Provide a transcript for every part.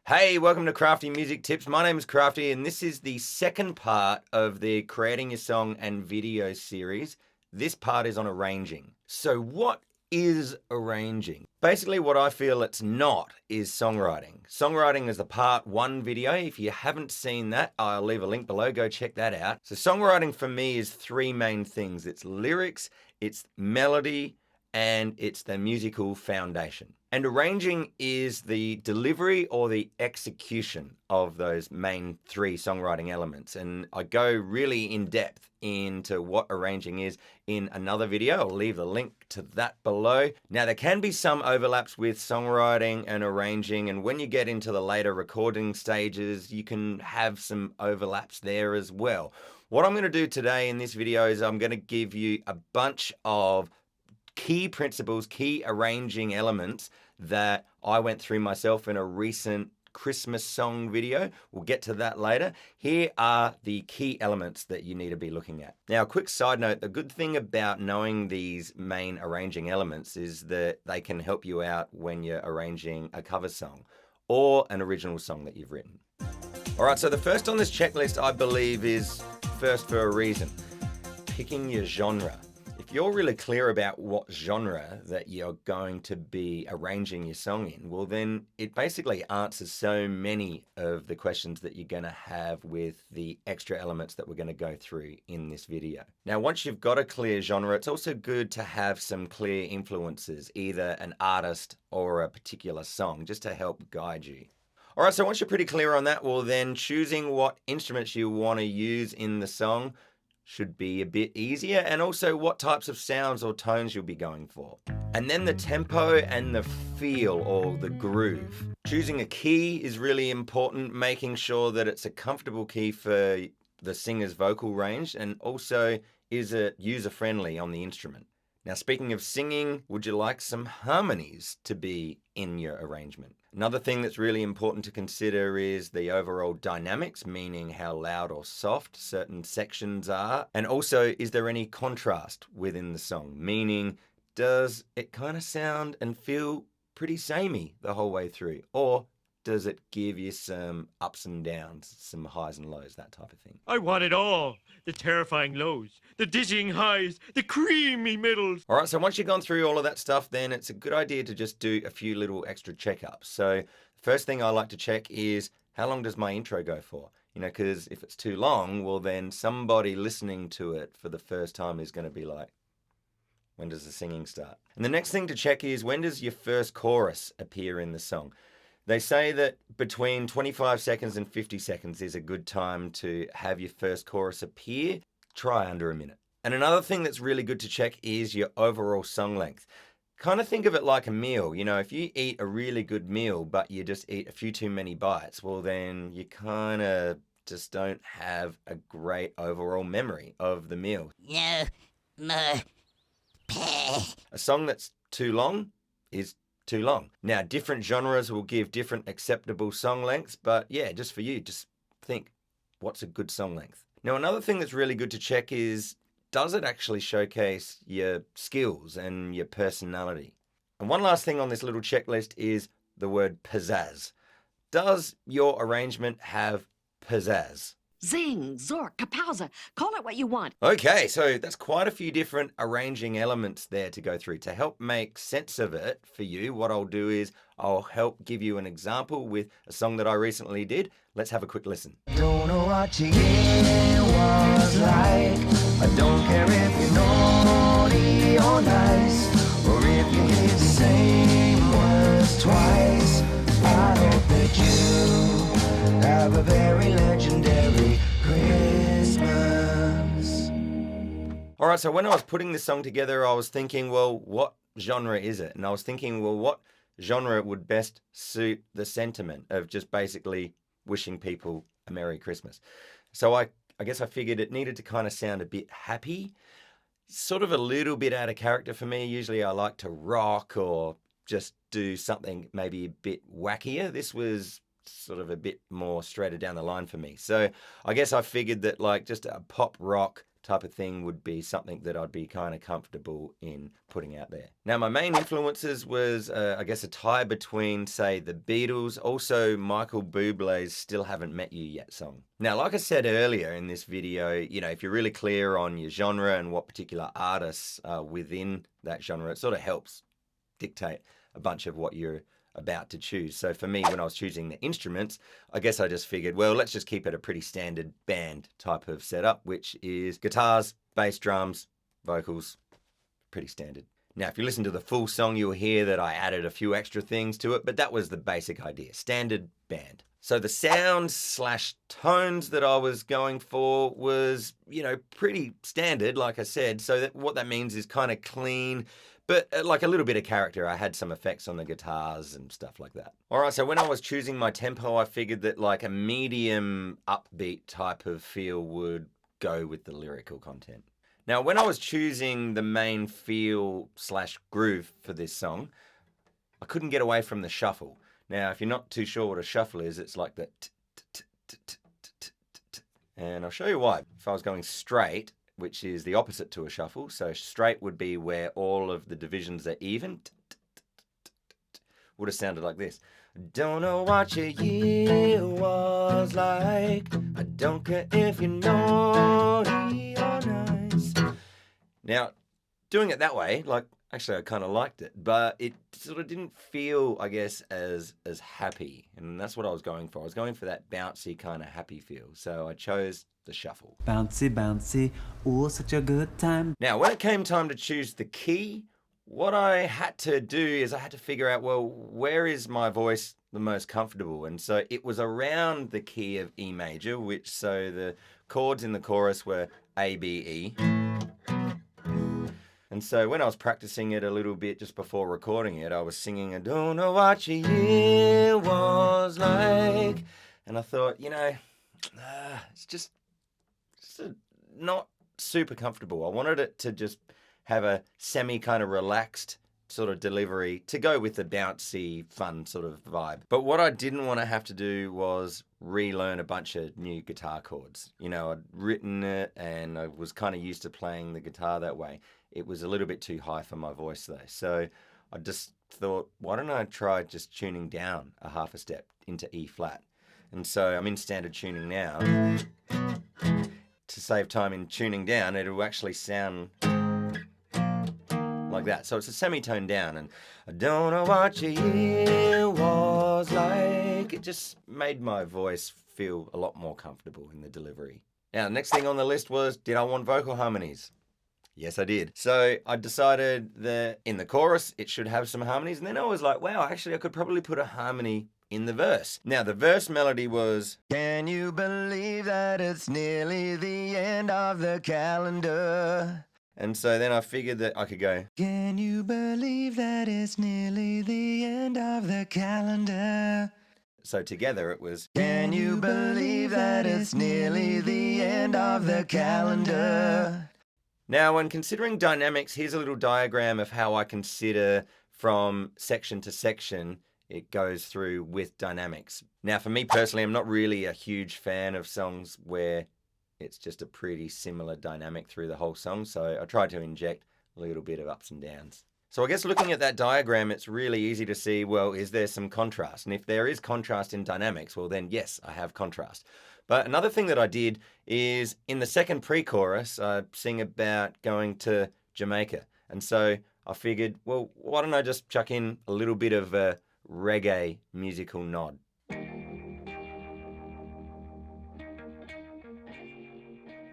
Hey, welcome to Crafty Music Tips. My name is Crafty, and this is the second part of the Creating Your Song and Video series. This part is on arranging. So, what is arranging? Basically, what I feel it's not is songwriting. Songwriting is the part one video. If you haven't seen that, I'll leave a link below. Go check that out. So, songwriting for me is three main things: it's lyrics, it's melody, and it's the musical foundation. And arranging is the delivery or the execution of those main three songwriting elements. And I go really in depth into what arranging is in another video. I'll leave the link to that below. Now, there can be some overlaps with songwriting and arranging. And when you get into the later recording stages, you can have some overlaps there as well. What I'm going to do today in this video is I'm going to give you a bunch of key principles, key arranging elements that I went through myself in a recent Christmas song video. We'll get to that later. Here are the key elements that you need to be looking at. Now, a quick side note, the good thing about knowing these main arranging elements is that they can help you out when you're arranging a cover song or an original song that you've written. All right, so the first on this checklist, I believe, is first for a reason: picking your genre. If you're really clear about what genre that you're going to be arranging your song in, well, then it basically answers so many of the questions that you're going to have with the extra elements that we're going to go through in this video. Now, once you've got a clear genre, it's also good to have some clear influences, either an artist or a particular song, just to help guide you. All right, so once you're pretty clear on that, well, then choosing what instruments you want to use in the song should be a bit easier, and also what types of sounds or tones you'll be going for. And then the tempo and the feel or the groove. Choosing a key is really important, making sure that it's a comfortable key for the singer's vocal range, and also is it user-friendly on the instrument. Now, speaking of singing, would you like some harmonies to be in your arrangement? Another thing that's really important to consider is the overall dynamics, meaning how loud or soft certain sections are. And also, is there any contrast within the song? Meaning, does it kind of sound and feel pretty samey the whole way through? Or does it give you some ups and downs, some highs and lows, that type of thing? I want it all. The terrifying lows, the dizzying highs, the creamy middles. All right, so once you've gone through all of that stuff, then it's a good idea to just do a few little extra checkups. So the first thing I like to check is, how long does my intro go for? You know, because if it's too long, well, then somebody listening to it for the first time is going to be like, when does the singing start? And the next thing to check is, when does your first chorus appear in the song? They say that between 25 seconds and 50 seconds is a good time to have your first chorus appear. Try under a minute. And another thing that's really good to check is your overall song length. Kind of think of it like a meal. You know, if you eat a really good meal, but you just eat a few too many bites, well, then you kind of just don't have a great overall memory of the meal. No more pay. A song that's too long is too long. Now, different genres will give different acceptable song lengths, but yeah, just for you, just think, what's a good song length? Now, another thing that's really good to check is, does it actually showcase your skills and your personality? And one last thing on this little checklist is the word pizzazz. Does your arrangement have pizzazz? Zing, zork, kapowza, call it what you want. Okay, so that's quite a few different arranging elements there to go through. To help make sense of it for you, what I'll do is I'll help give you an example with a song that I recently did. Let's have a quick listen. Don't know what your year was like. I don't care if you're naughty or nice, or if you hear the same words twice. I hope that you have a very legendary Christmas. All right, so when I was putting this song together, I was thinking, well, what genre is it? And I was thinking, well, what genre would best suit the sentiment of just basically wishing people a Merry Christmas? So I guess I figured it needed to kind of sound a bit happy, sort of a little bit out of character for me. Usually I like to rock or just do something maybe a bit wackier. This was sort of a bit more straighter down the line for me. So I guess I figured that like just a pop rock type of thing would be something that I'd be kind of comfortable in putting out there. Now, my main influences was, I guess, a tie between, say, the Beatles, also Michael Bublé's Still Haven't Met You Yet song. Now, like I said earlier in this video, you know, if you're really clear on your genre and what particular artists are within that genre, it sort of helps dictate a bunch of what you're about to choose. So for me, when I was choosing the instruments, I guess I just figured, well, let's just keep it a pretty standard band type of setup, which is guitars, bass, drums, vocals, pretty standard. Now, if you listen to the full song, you'll hear that I added a few extra things to it, but that was the basic idea, standard band. So the sounds/tones that I was going for was, you know, pretty standard, like I said. So that what that means is kind of clean, but like a little bit of character. I had some effects on the guitars and stuff like that. All right, so when I was choosing my tempo, I figured that like a medium upbeat type of feel would go with the lyrical content. Now, when I was choosing the main feel/groove for this song, I couldn't get away from the shuffle. Now, if you're not too sure what a shuffle is, it's like the and I'll show you why. If I was going straight, which is the opposite to a shuffle, so straight would be where all of the divisions are even, would have sounded like this. Don't know what your year was like. I don't care if you're naughty or nice. Now, doing it that way, like, actually I kind of liked it, but it sort of didn't feel, I guess, as happy. And that's what I was going for. I was going for that bouncy kind of happy feel. So I chose the shuffle. Bouncy, bouncy, oh, such a good time. Now, when it came time to choose the key, what I had to do is I had to figure out, well, where is my voice the most comfortable? And so it was around the key of E major, which, so the chords in the chorus were A, B, E. And so when I was practicing it a little bit just before recording it, I was singing, I don't know what your year was like. And I thought, you know, it's just not super comfortable. I wanted it to just have a semi kind of relaxed sort of delivery to go with the bouncy, fun sort of vibe. But what I didn't want to have to do was relearn a bunch of new guitar chords. You know, I'd written it and I was kind of used to playing the guitar that way. It was a little bit too high for my voice though. So I just thought, why don't I try just tuning down a half a step into E flat? And so I'm in standard tuning now. To save time in tuning down, it'll actually sound like that. So it's a semitone down, and I don't know what your year was like. It just made my voice feel a lot more comfortable in the delivery. Now, the next thing on the list was, did I want vocal harmonies? Yes, I did. So I decided that in the chorus, it should have some harmonies. And then I was like, wow, actually, I could probably put a harmony in the verse. Now, the verse melody was, can you believe that it's nearly the end of the calendar? And so then I figured that I could go, can you believe that it's nearly the end of the calendar? So together it was, can you believe that it's nearly the end of the calendar? Now, when considering dynamics, here's a little diagram of how I consider from section to section it goes through with dynamics. Now, for me personally, I'm not really a huge fan of songs where it's just a pretty similar dynamic through the whole song, so I tried to inject a little bit of ups and downs. So I guess looking at that diagram, it's really easy to see, well, is there some contrast? And if there is contrast in dynamics, well then, yes, I have contrast. But another thing that I did is in the second pre-chorus, I sing about going to Jamaica. And so I figured, well, why don't I just chuck in a little bit of a reggae musical nod?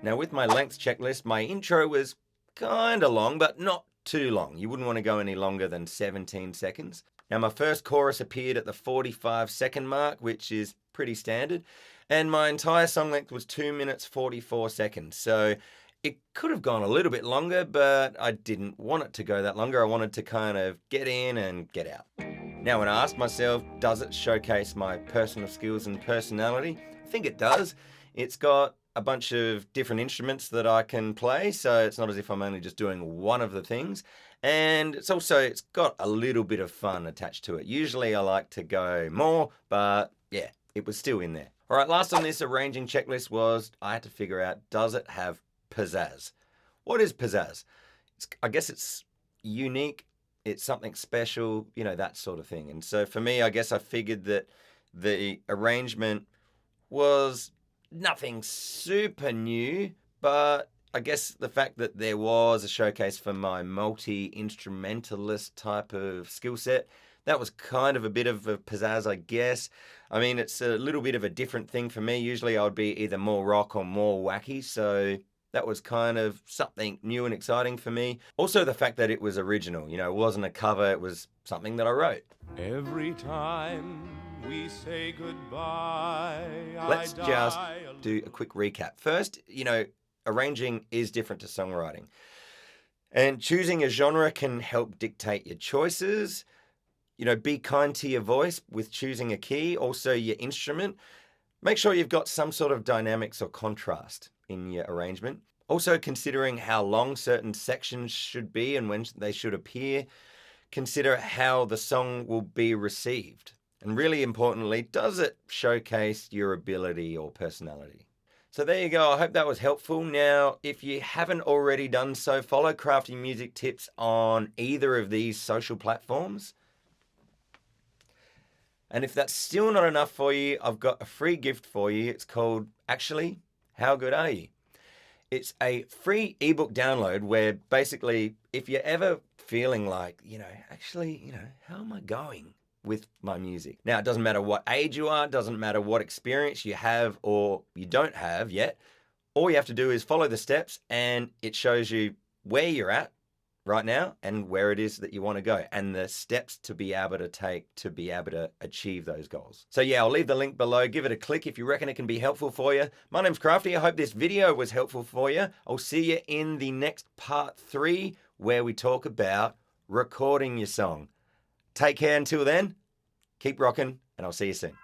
Now, with my length checklist, my intro was kind of long, but not too long. You wouldn't want to go any longer than 17 seconds. Now, my first chorus appeared at the 45-second mark, which is pretty standard. And my entire song length was 2 minutes, 44 seconds. So it could have gone a little bit longer, but I didn't want it to go that longer. I wanted to kind of get in and get out. Now, when I asked myself, does it showcase my personal skills and personality? I think it does. It's got a bunch of different instruments that I can play, so it's not as if I'm only just doing one of the things. And it's got a little bit of fun attached to it. Usually I like to go more, but yeah, it was still in there. All right, last on this arranging checklist was I had to figure out, does it have pizzazz. What is pizzazz? I guess it's unique, it's something special, you know, that sort of thing. And so for me, I guess I figured that the arrangement was nothing super new, but I guess the fact that there was a showcase for my multi-instrumentalist type of skill set, that was kind of a bit of a pizzazz, I guess. I mean, it's a little bit of a different thing for me. Usually I would be either more rock or more wacky, so that was kind of something new and exciting for me. Also the fact that it was original, you know, it wasn't a cover, it was something that I wrote. Every time we say goodbye, Let's just do a quick recap. First, you know, arranging is different to songwriting. And choosing a genre can help dictate your choices. You know, be kind to your voice with choosing a key, also your instrument. Make sure you've got some sort of dynamics or contrast in your arrangement. Also considering how long certain sections should be and when they should appear. Consider how the song will be received. And really importantly, does it showcase your ability or personality? So there you go. I hope that was helpful. Now, if you haven't already done so, follow Crafty Music Tips on either of these social platforms. And if that's still not enough for you, I've got a free gift for you. It's called, actually, How Good Are You? It's a free ebook download where basically, if you're ever feeling like, actually, how am I going with my music? Now, it doesn't matter what age you are, doesn't matter what experience you have or you don't have yet. All you have to do is follow the steps and it shows you where you're at right now and where it is that you want to go and the steps to be able to take to be able to achieve those goals. So yeah, I'll leave the link below. Give it a click if you reckon it can be helpful for you. My name's Crafty. I hope this video was helpful for you. I'll see you in the next part 3 where we talk about recording your song. Take care until then. Keep rocking and I'll see you soon.